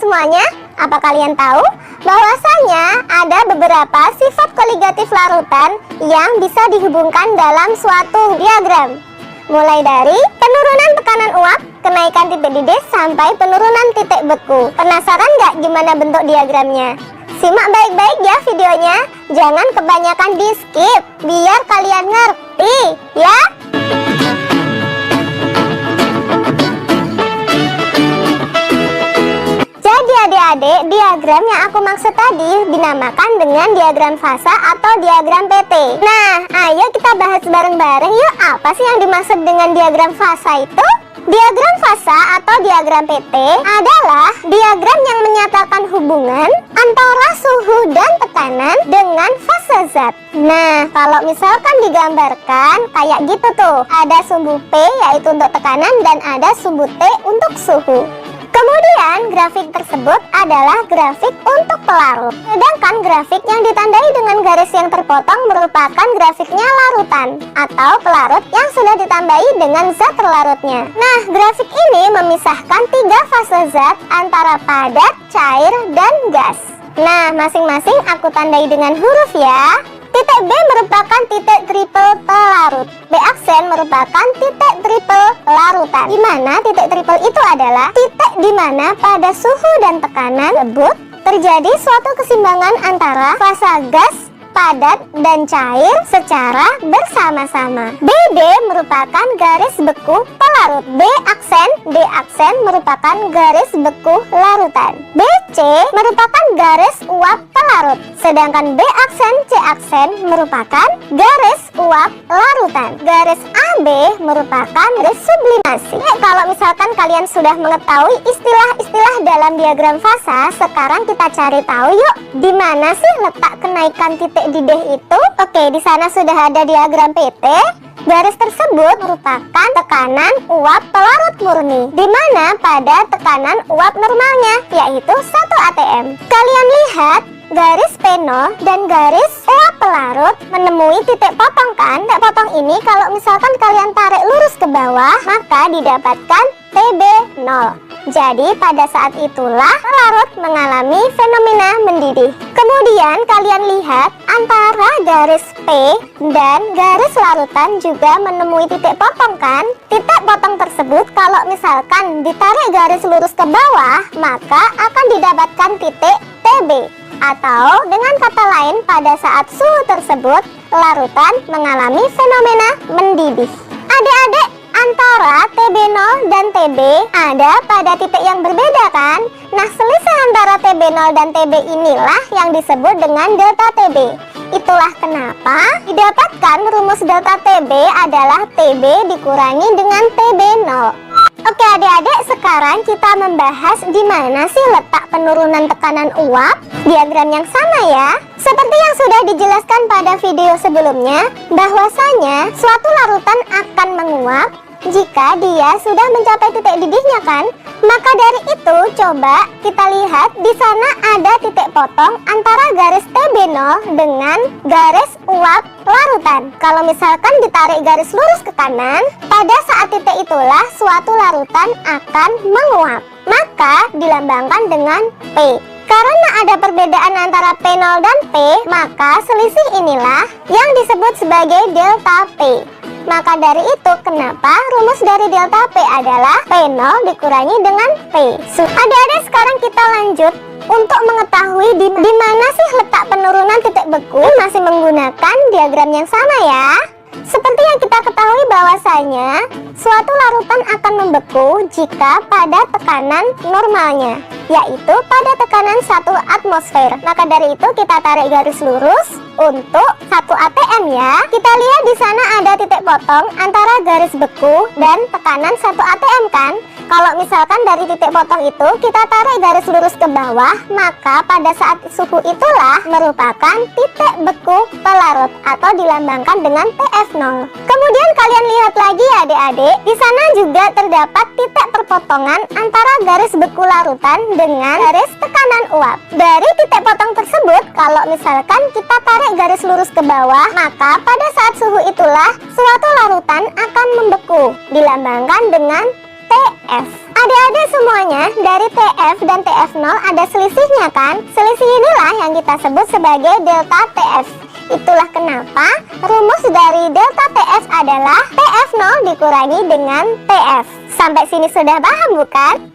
semuanya, apa kalian tahu bahwasanya ada beberapa sifat koligatif larutan yang bisa dihubungkan dalam suatu diagram? Mulai dari penurunan tekanan uap, kenaikan titik didih, sampai penurunan titik beku. Penasaran nggak gimana bentuk diagramnya? Simak baik-baik ya videonya, jangan kebanyakan di skip, biar kalian ngerti ya. Jadi adik-adik, diagram yang aku maksud tadi dinamakan dengan diagram fasa atau diagram PT. Nah, ayo kita bahas bareng-bareng yuk, apa sih yang dimaksud dengan diagram fasa itu? Diagram fasa atau diagram PT adalah diagram yang menyatakan hubungan antara suhu dan tekanan dengan fase zat. Nah, kalau misalkan digambarkan kayak gitu tuh, ada sumbu P yaitu untuk tekanan dan ada sumbu T untuk suhu. Kemudian grafik tersebut adalah grafik untuk pelarut. Sedangkan grafik yang ditandai dengan garis yang terpotong merupakan grafiknya larutan atau pelarut yang sudah ditambahi dengan zat terlarutnya. Nah, grafik ini memisahkan 3 fase zat antara padat, cair, dan gas. Nah, masing-masing aku tandai dengan huruf ya. Titik B merupakan titik triple pelarut. B aksen merupakan titik triple larutan. Di mana titik triple itu adalah titik di mana pada suhu dan tekanan tersebut terjadi suatu keseimbangan antara fasa gas, padat, dan cair secara bersama-sama. BD merupakan garis beku pelarut. B aksen merupakan garis beku larutan. BC merupakan garis uap pelarut. Sedangkan B aksen, C aksen merupakan garis uap larutan. Garis AB merupakan garis sublimasi. Kalau misalkan kalian sudah mengetahui istilah-istilah dalam diagram fasa, sekarang kita cari tahu yuk, di mana sih letak kenaikan titik didih itu? Oke, di sana sudah ada diagram PT. Garis tersebut merupakan tekanan uap pelarut murni, di mana pada tekanan uap normalnya yaitu 1 atm. Kalian lihat garis P0 dan garis uap pelarut menemui titik potong kan? Titik potong ini kalau misalkan kalian tarik lurus ke bawah, maka didapatkan TB0. Jadi pada saat itulah pelarut mengalami fenomena mendidih. Kemudian kalian lihat antara garis P dan garis larutan juga menemui titik potong kan? Titik potong tersebut kalau misalkan ditarik garis lurus ke bawah, maka akan didapatkan titik TB. Atau dengan kata lain, pada saat suhu tersebut larutan mengalami fenomena mendidih. Adik-adik, antara TB0 dan TB ada pada titik yang berbeda kan? Nah, selisih antara TB0 dan TB inilah yang disebut dengan delta TB. Itulah kenapa didapatkan rumus delta TB adalah TB dikurangi dengan TB0. Oke adik-adik, sekarang kita membahas di mana sih letak penurunan tekanan uap. Diagram yang sama ya. Seperti yang sudah dijelaskan pada video sebelumnya, bahwasanya suatu larutan akan menguap jika dia sudah mencapai titik didihnya kan? Maka dari itu coba kita lihat di sana ada titik potong antara garis TB0 dengan garis uap larutan. Kalau misalkan ditarik garis lurus ke kanan, pada saat titik itulah suatu larutan akan menguap. Maka dilambangkan dengan P. Karena ada perbedaan antara P0 dan P, maka selisih inilah yang disebut sebagai delta P. Maka dari itu kenapa rumus dari delta P adalah P0 dikurangi dengan P. Adik-adik, sekarang kita lanjut untuk mengetahui di mana sih letak penurunan titik beku. Masih menggunakan diagram yang sama ya. Seperti yang kita ketahui bahwasanya suatu larutan akan membeku jika pada tekanan normalnya, yaitu pada tekanan 1 atmosfer. Maka dari itu kita tarik garis lurus untuk 1 atm ya. Kita lihat di sana ada titik potong antara garis beku dan tekanan 1 atm kan? Kalau misalkan dari titik potong itu kita tarik garis lurus ke bawah, maka pada saat suhu itulah merupakan titik beku pelarut atau dilambangkan dengan TF0. Kemudian kalian lihat lagi adik-adik, di sana juga terdapat titik perpotongan antara garis beku larutan dengan garis tekanan uap. Dari titik potong tersebut, kalau misalkan kita tarik garis lurus ke bawah, maka pada saat suhu itulah suatu larutan akan membeku, dilambangkan dengan TF. Adik-adik semuanya, dari TF dan TF0 ada selisihnya kan? Selisih inilah yang kita sebut sebagai delta TF. Itulah kenapa rumus dari delta TF adalah TF0 dikurangi dengan TF. Sampai sini sudah paham bukan?